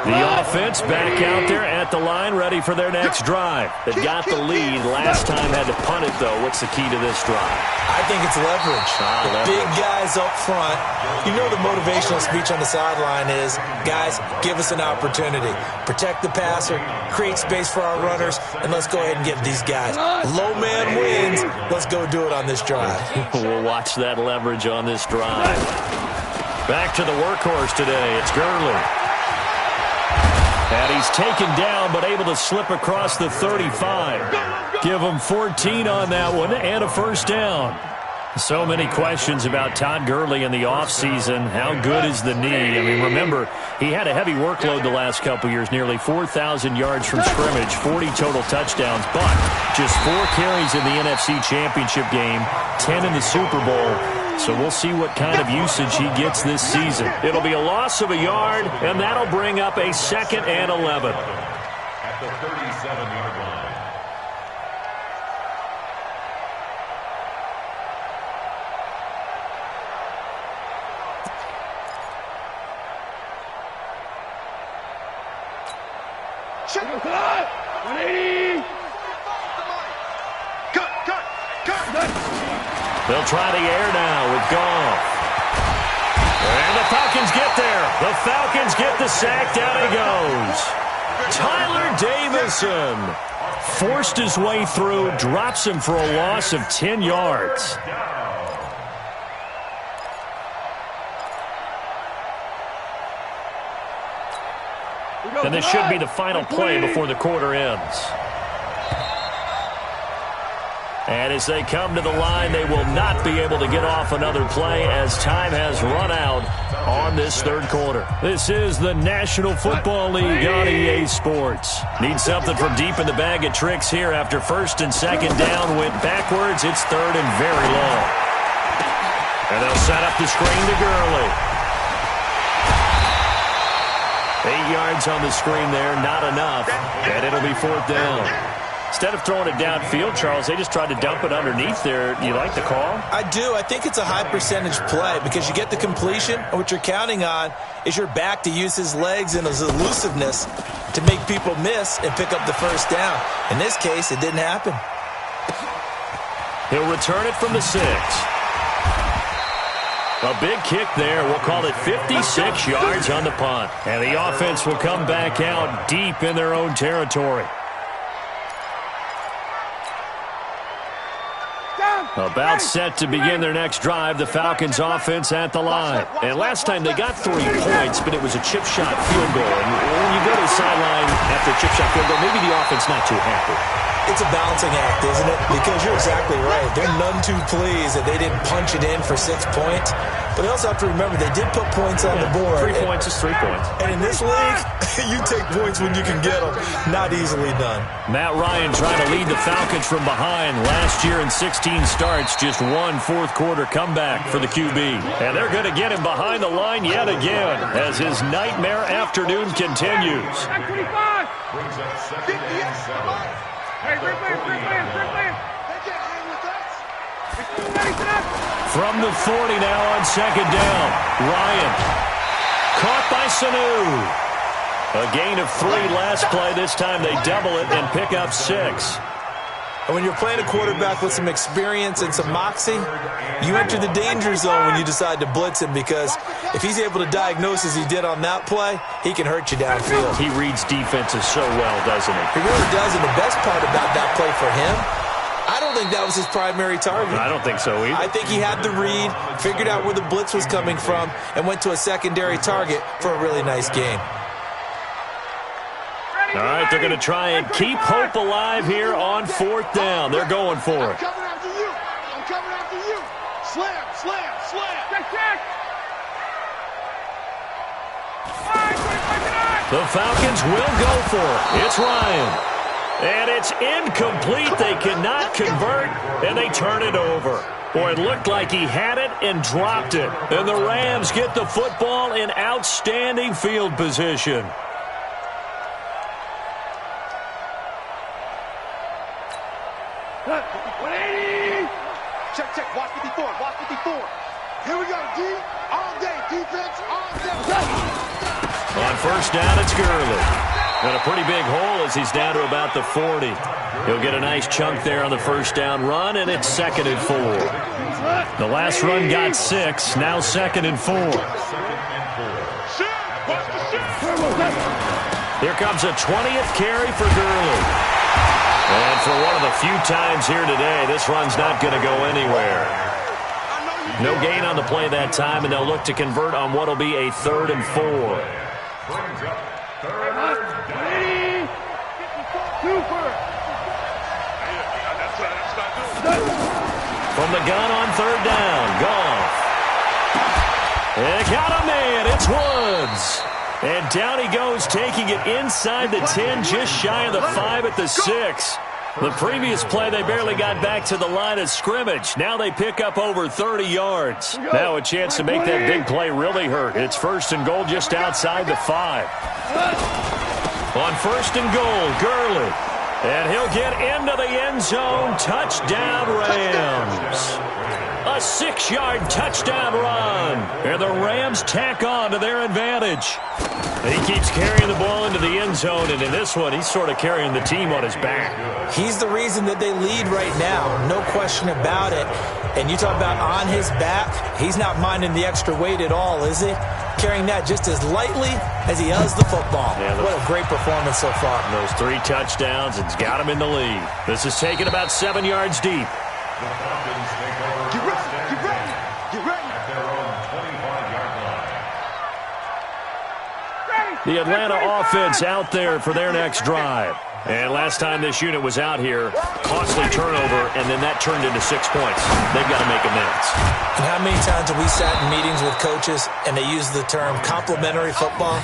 The offense back out there at the line, ready for their next drive. They've got the lead. Last time had to punt it, though. What's the key to this drive? I think it's leverage. The big guys up front. You know the motivational speech on the sideline is, guys, give us an opportunity. Protect the passer, create space for our runners, and let's go ahead and get these guys. Low man wins. Let's go do it on this drive. We'll watch that leverage on this drive. Back to the workhorse today. It's Gurley. And he's taken down, but able to slip across the 35. Give him 14 on that one and a first down. So many questions about Todd Gurley in the offseason. How good is the knee? I mean, remember, he had a heavy workload the last couple years, nearly 4,000 yards from scrimmage, 40 total touchdowns, but just 4 carries in the NFC Championship game, 10 in the Super Bowl. So we'll see what kind of usage he gets this season. It'll be a loss of a yard, and that'll bring up a 2nd and 11. At the 37-yard line. Check the clock. 180. Cut. They'll try the air now with Goff. And the Falcons get there. The Falcons get the sack. Down he goes. Tyler Davison forced his way through, drops him for a loss of 10 yards. And this should be the final play before the quarter ends. And as they come to the line, they will not be able to get off another play as time has run out on this third quarter. This is the National Football League on EA Sports. Need something from deep in the bag of tricks here after 1st and 2nd down. Went backwards. It's 3rd and very long. And they'll set up the screen to Gurley. 8 yards on the screen there, not enough. And it'll be 4th down. Instead of throwing it downfield, Charles, they just tried to dump it underneath there. Do you like the call? I do. I think it's a high percentage play because you get the completion, and what you're counting on is your back to use his legs and his elusiveness to make people miss and pick up the first down. In this case, it didn't happen. He'll return it from the 6. A big kick there. We'll call it 56 yards on the punt. And the offense will come back out deep in their own territory. About set to begin their next drive, the Falcons offense at the line. And last time they got 3 points, but it was a chip shot field goal. And when you go to the sideline after a chip shot field goal, maybe the offense not too happy. It's a balancing act, isn't it? Because you're exactly right. They're none too pleased that they didn't punch it in for 6 points. But they also have to remember they did put points on the board. 3 points is 3 points. And in this league, you take points when you can get them. Not easily done. Matt Ryan trying to lead the Falcons from behind. Last year in 16 starts, just 1 fourth-quarter comeback for the QB. And they're going to get him behind the line yet again as his nightmare afternoon continues. 25. Brings up 2nd and 7. Hey, free play. They can't hang with us. From the 40 now on 2nd down. Ryan caught by Sanu. A gain of 3 last play. This time they double it and pick up 6. And when you're playing a quarterback with some experience and some moxie, you enter the danger zone when you decide to blitz him because if he's able to diagnose as he did on that play, he can hurt you downfield. He reads defenses so well, doesn't he? He really does, and the best part about that play for him, I don't think that was his primary target. I don't think so either. I think he had the read, figured out where the blitz was coming from, and went to a secondary target for a really nice gain. All right, they're going to try and keep hope alive here on 4th down. They're going for it. I'm coming after you. Slam. Check. The Falcons will go for it. It's Ryan. And it's incomplete. They cannot convert, and they turn it over. Boy, it looked like he had it and dropped it. And the Rams get the football in outstanding field position. Check. Watch 54. Here we go, D. All day. Defense, all day. On first down, it's Gurley. Got a pretty big hole as he's down to about the 40. He'll get a nice chunk there on the first down run, and it's 2nd and 4. The last run got 6, now 2nd and 4. Here comes a 20th carry for Gurley. And for one of the few times here today, this run's not going to go anywhere. No gain on the play that time, and they'll look to convert on what will be a 3rd and 4. From the gun on 3rd down, Goff. And got a man, it's Woods. And down he goes, taking it inside the 10, just shy of the 5 at the 6. The previous play, they barely got back to the line of scrimmage. Now they pick up over 30 yards. Now a chance to make that big play really hurt. It's 1st and goal just outside the 5. On 1st and goal, Gurley. And he'll get into the end zone. Touchdown, Rams. A 6-yard touchdown run. And the Rams tack on to their advantage. He keeps carrying the ball into the end zone, and in this one, he's sort of carrying the team on his back. He's the reason that they lead right now, no question about it. And you talk about on his back, he's not minding the extra weight at all, is he? Carrying that just as lightly as he does the football. Yeah, what a great performance so far. Those 3 touchdowns, it's got him in the lead. This is taken about 7 yards deep. The Falcons take over. Get ready, get ready, get ready. At their own 25-yard line. The Atlanta offense out there for their next drive. And last time this unit was out here, costly turnover, and then that turned into 6 points. They've got to make amends. And how many times have we sat in meetings with coaches and they use the term complementary football?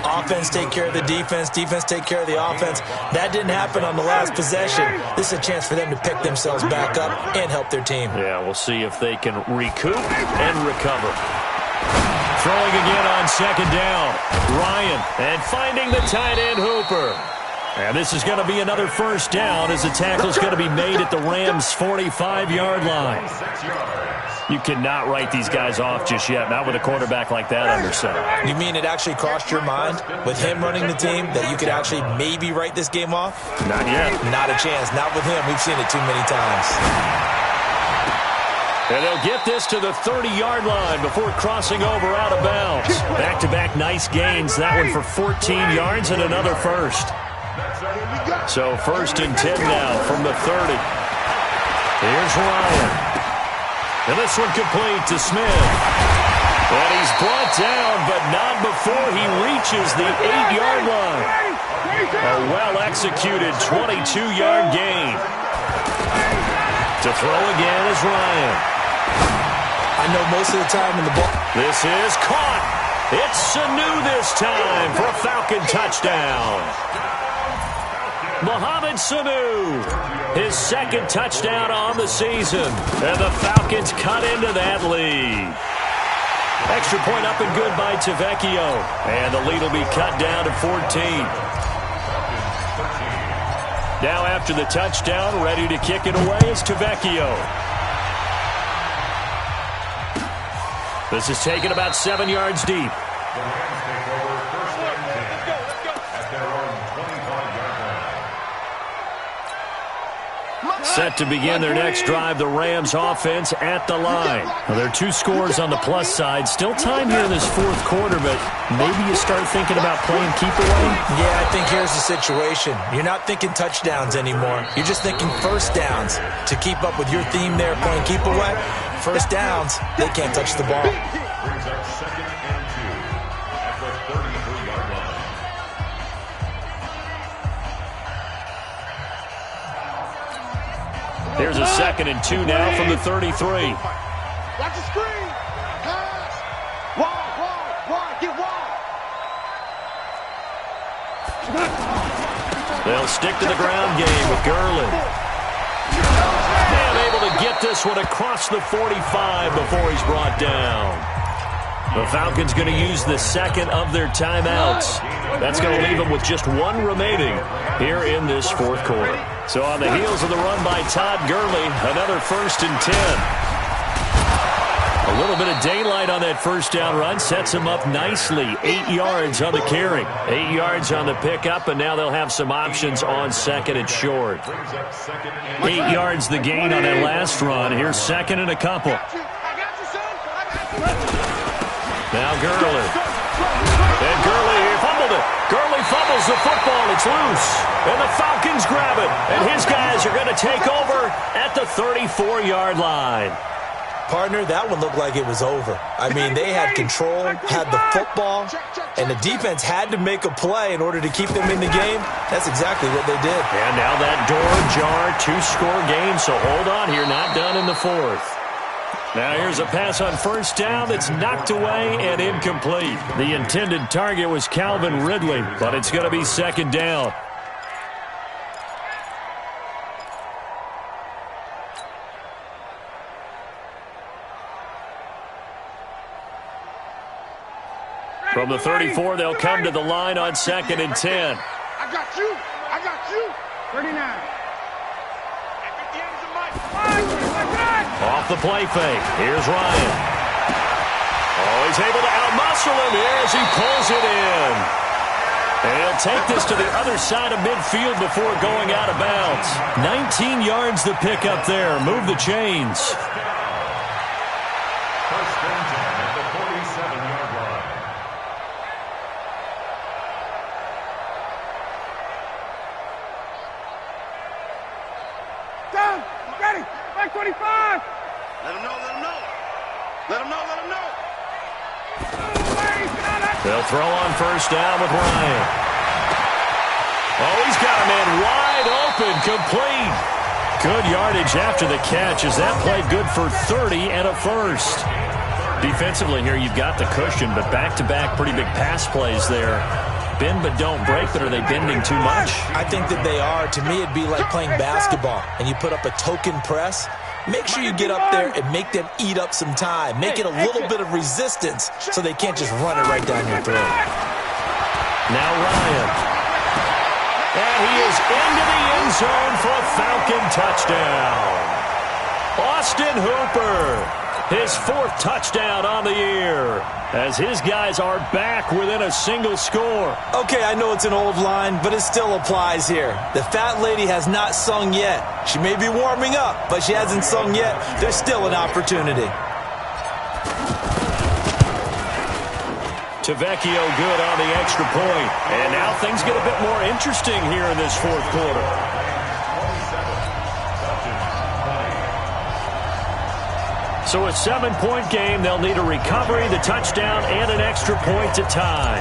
Offense take care of the defense, defense take care of the offense. That didn't happen on the last possession. This is a chance for them to pick themselves back up and help their team. Yeah, we'll see if they can recoup and recover. Throwing again on 2nd down. Ryan, and finding the tight end Hooper. And this is going to be another 1st down as the tackle's going to be made at the Rams' 45-yard line. You cannot write these guys off just yet, not with a quarterback like that under center. You mean it actually crossed your mind with him running the team that you could actually maybe write this game off? Not yet. Not a chance. Not with him. We've seen it too many times. And they'll get this to the 30-yard line before crossing over out of bounds. Back-to-back nice gains. That one for 14 yards and another first. So 1st and 10 now from the 30. Here's Ryan. And this one complete to Smith. And he's brought down, but not before he reaches the 8-yard line. A well-executed 22-yard gain. To throw again is Ryan. I know most of the time in the ball. This is caught. It's Sanu this time for a Falcon touchdown. Mohamed Sanu, his 2nd touchdown on the season. And the Falcons cut into that lead. Extra point up and good by Tavecchio. And the lead will be cut down to 14. Now after the touchdown, ready to kick it away is Tavecchio. This is taken about 7 yards deep. The Rams take over 1st and 10 at their own 25-yard line. Set to begin their next drive, the Rams offense at the line. Well, there are 2 scores on the plus side. Still time here in this 4th quarter, but maybe you start thinking about playing keep away? Yeah, I think here's the situation. You're not thinking touchdowns anymore. You're just thinking 1st downs. To keep up with your theme there, playing keep away, 1st downs, they can't touch the ball. Brings up 2nd and 2 at the 33-yard line. Here's a 2nd and 2 now from the 33. Watch the screen. Pass. Wide, get wide. They'll stick to the ground game with Gurley. And able to get this one across the 45 before he's brought down. The Falcons going to use the 2nd of their timeouts. That's going to leave them with just 1 remaining here in this 4th quarter. So on the heels of the run by Todd Gurley, another 1st and 10. A little bit of daylight on that first down run sets them up nicely. 8 yards on the carry. 8 yards on the pickup, and now they'll have some options on second and short. 8 yards the gain on that last run. Here's second and a couple. Now Gurley. And Gurley fumbled it. Gurley fumbles the football. It's loose. And the Falcons grab it. And his guys are going to take over at the 34-yard line. Partner, that one looked like it was over. I mean, they had control, had the football, and the defense had to make a play in order to keep them in the game. That's exactly what they did. And now that door ajar, 2-score game, so hold on here, not done in the fourth. Now here's a pass on first down that's knocked away and incomplete. The intended target was Calvin Ridley, but it's going to be second down. From the 34, they'll come to the line on second and 10. I got you. 39. Off the play fake. Here's Ryan. Oh, he's able to outmuscle him here as he pulls it in. And he'll take this to the other side of midfield before going out of bounds. 19 yards the pick up there. Move the chains. First and 10 at the 47-yard line. Down. Ready. Back 25. Let him know. They'll throw on first down with Ryan. Oh, he's got a man wide open, complete. Good yardage after the catch as that played good for 30 and a first. Defensively here, you've got the cushion, but back-to-back pretty big pass plays there. Bend but don't break, but are they bending too much? I think that they are. To me, it'd be like playing basketball, and you put up a token press. Make sure you get up there and make them eat up some time. Make it a little bit of resistance so they can't just run it right down your throat. Now Ryan. And he is into the end zone for a Falcon touchdown. Austin Hooper. His 4th touchdown on the year as his guys are back within a single score. Okay, I know it's an old line, but it still applies here. The fat lady has not sung yet. She may be warming up, but she hasn't sung yet. There's still an opportunity. Tavecchio good on the extra point. And now things get a bit more interesting here in this 4th quarter. So a 7-point game, they'll need a recovery, the touchdown, and an extra point to tie.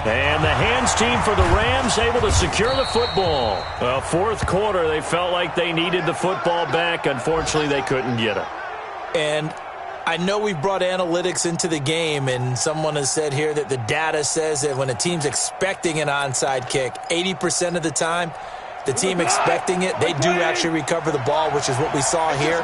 And the hands team for the Rams able to secure the football. Well, 4th quarter, they felt like they needed the football back. Unfortunately, they couldn't get it. And I know we brought analytics into the game, and someone has said here that the data says that when a team's expecting an onside kick, 80% of the time, the team expecting it, they do actually recover the ball, which is what we saw here.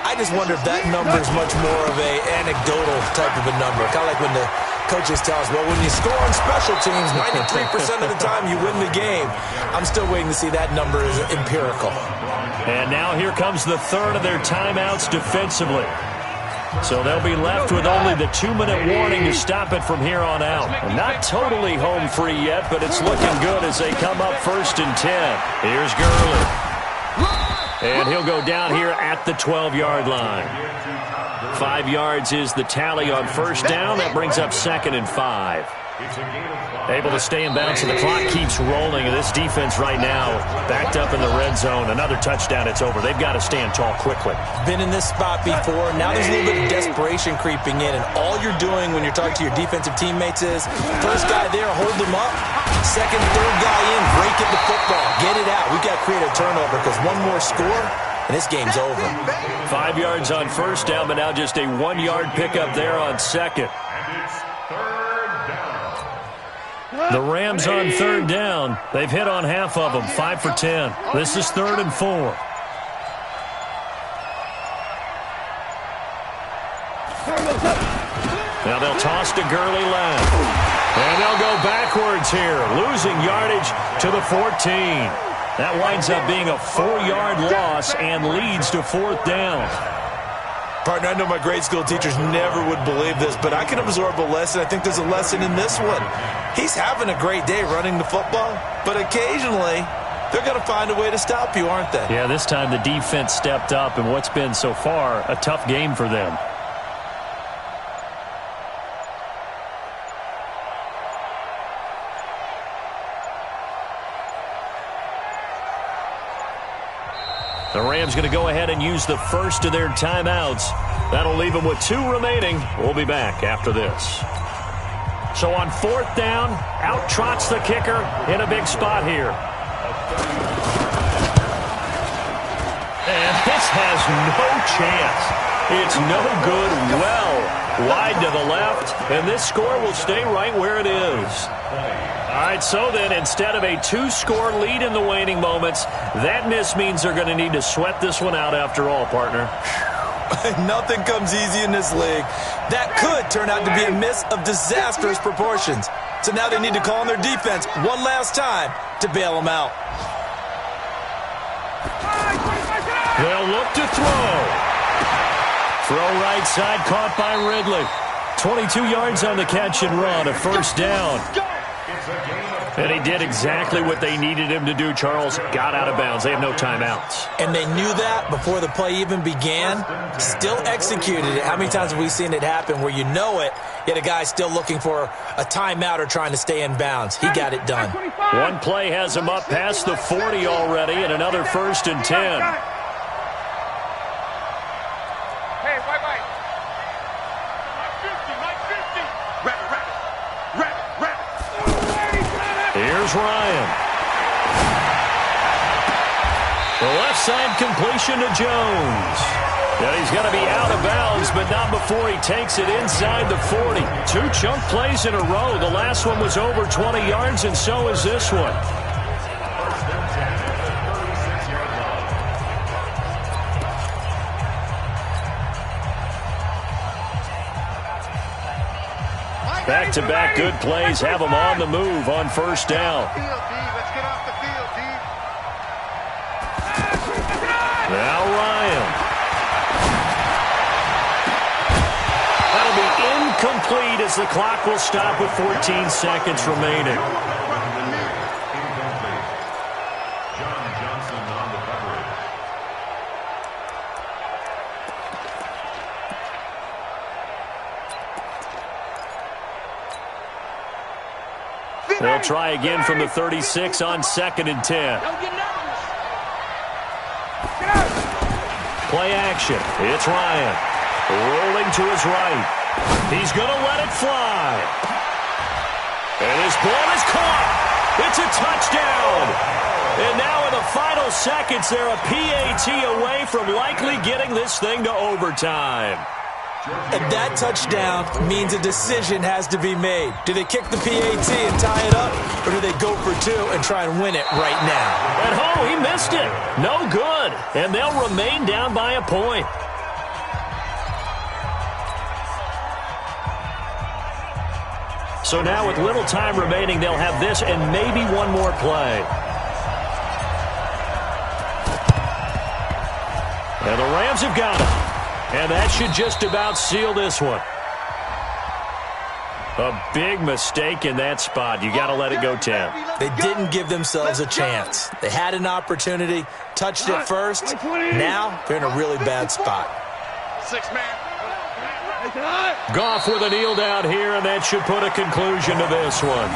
I just wonder if that number is much more of an anecdotal type of a number. Kind of like when the coaches tell us, well, when you score on special teams, 93% of the time you win the game. I'm still waiting to see that number is empirical. And now here comes the 3rd of their timeouts defensively. So they'll be left with only the 2-minute warning to stop it from here on out. Not totally home free yet, but it's looking good as they come up 1st and 10. Here's Gurley. And he'll go down here at the 12-yard line. 5 yards is the tally on first down. That brings up 2nd and 5. Able to stay in bounds, and the clock keeps rolling. And this defense right now backed up in the red zone. Another touchdown, it's over. They've got to stand tall quickly. Been in this spot before. Now there's a little bit of desperation creeping in. And all you're doing when you're talking to your defensive teammates is, first guy there, hold him up. Second, third guy in, break at the football. Get it out. We've got to create a turnover because one more score, and this game's over. 5 yards on first down, but now just a 1-yard pickup there on second. The Rams on 3rd down. They've hit on half of them, 5 for 10. This is 3rd and 4. Now they'll toss to Gurley left. And they'll go backwards here, losing yardage to the 14. That winds up being a 4-yard loss and leads to 4th down. Partner, I know my grade school teachers never would believe this, but I can absorb a lesson. I think there's a lesson in this one. He's having a great day running the football, but occasionally they're going to find a way to stop you, aren't they? Yeah, this time the defense stepped up in what's been so far a tough game for them. The Rams going to go ahead and use the first of their timeouts. That'll leave them with 2 remaining. We'll be back after this. So on 4th down, out trots the kicker in a big spot here. And this has no chance. It's no good, well wide to the left, and this score will stay right where it is. All right, so then instead of a 2-score lead in the waning moments, that miss means they're going to need to sweat this one out after all, partner. Nothing comes easy in this league. That could turn out to be a miss of disastrous proportions. So now they need to call on their defense one last time to bail them out. They'll look to throw. Throw right side, caught by Ridley. 22 yards on the catch and run, a 1st down. And he did exactly what they needed him to do, Charles. Got out of bounds. They have no timeouts. And they knew that before the play even began. Still executed it. How many times have we seen it happen where you know it, yet a guy's still looking for a timeout or trying to stay in bounds? He got it done. One play has him up past the 40 already, and another 1st and 10. Here's Ryan. The left side completion to Jones. And he's going to be out of bounds, but not before he takes it inside the 40. 2 chunk plays in a row. The last one was over 20 yards, and so is this one. Back-to-back good plays have them on the move on 1st down. Now Ryan. That'll be incomplete as the clock will stop with 14 seconds remaining. They'll try again from the 36 on 2nd and 10. Play action. It's Ryan. Rolling to his right. He's going to let it fly. And his ball is caught. It's a touchdown. And now in the final seconds, they're a PAT away from likely getting this thing to overtime. And that touchdown means a decision has to be made. Do they kick the PAT and tie it up, or do they go for 2 and try and win it right now? And he missed it. No good. And they'll remain down by a point. So now with little time remaining, they'll have this and maybe one more play. And the Rams have got it. And that should just about seal this one. A big mistake in that spot. You got to let it go 10. They didn't give themselves a chance. They had an opportunity, touched it first. Now they're in a really bad spot. 6-man. Goff with a kneel down here, and that should put a conclusion to this one.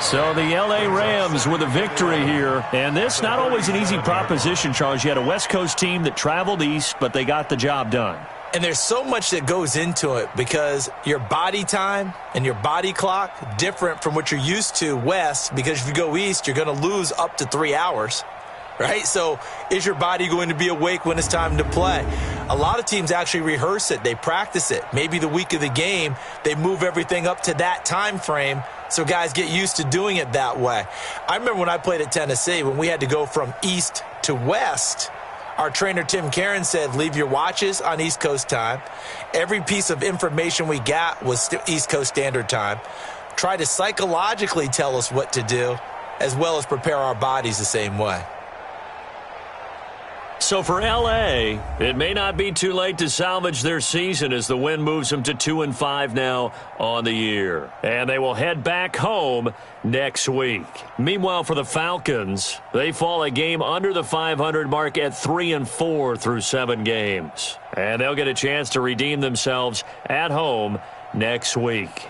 So the L.A. Rams with a victory here. And this not always an easy proposition, Charles. You had a West Coast team that traveled east, but they got the job done. And there's so much that goes into it because your body time and your body clock different from what you're used to west, because if you go east, you're going to lose up to 3 hours, right? So is your body going to be awake when it's time to play? A lot of teams actually rehearse it. They practice it. Maybe the week of the game, they move everything up to that time frame so guys get used to doing it that way. I remember when I played at Tennessee, when we had to go from east to west, our trainer, Tim Karen, said, leave your watches on East Coast time. Every piece of information we got was East Coast Standard Time. Try to psychologically tell us what to do. as well as prepare our bodies the same way. So for L.A., it may not be too late to salvage their season as the win moves them to 2-5 now on the year. And they will head back home next week. Meanwhile, for the Falcons, they fall a game under the 500 mark at 3-4 through 7 games. And they'll get a chance to redeem themselves at home next week.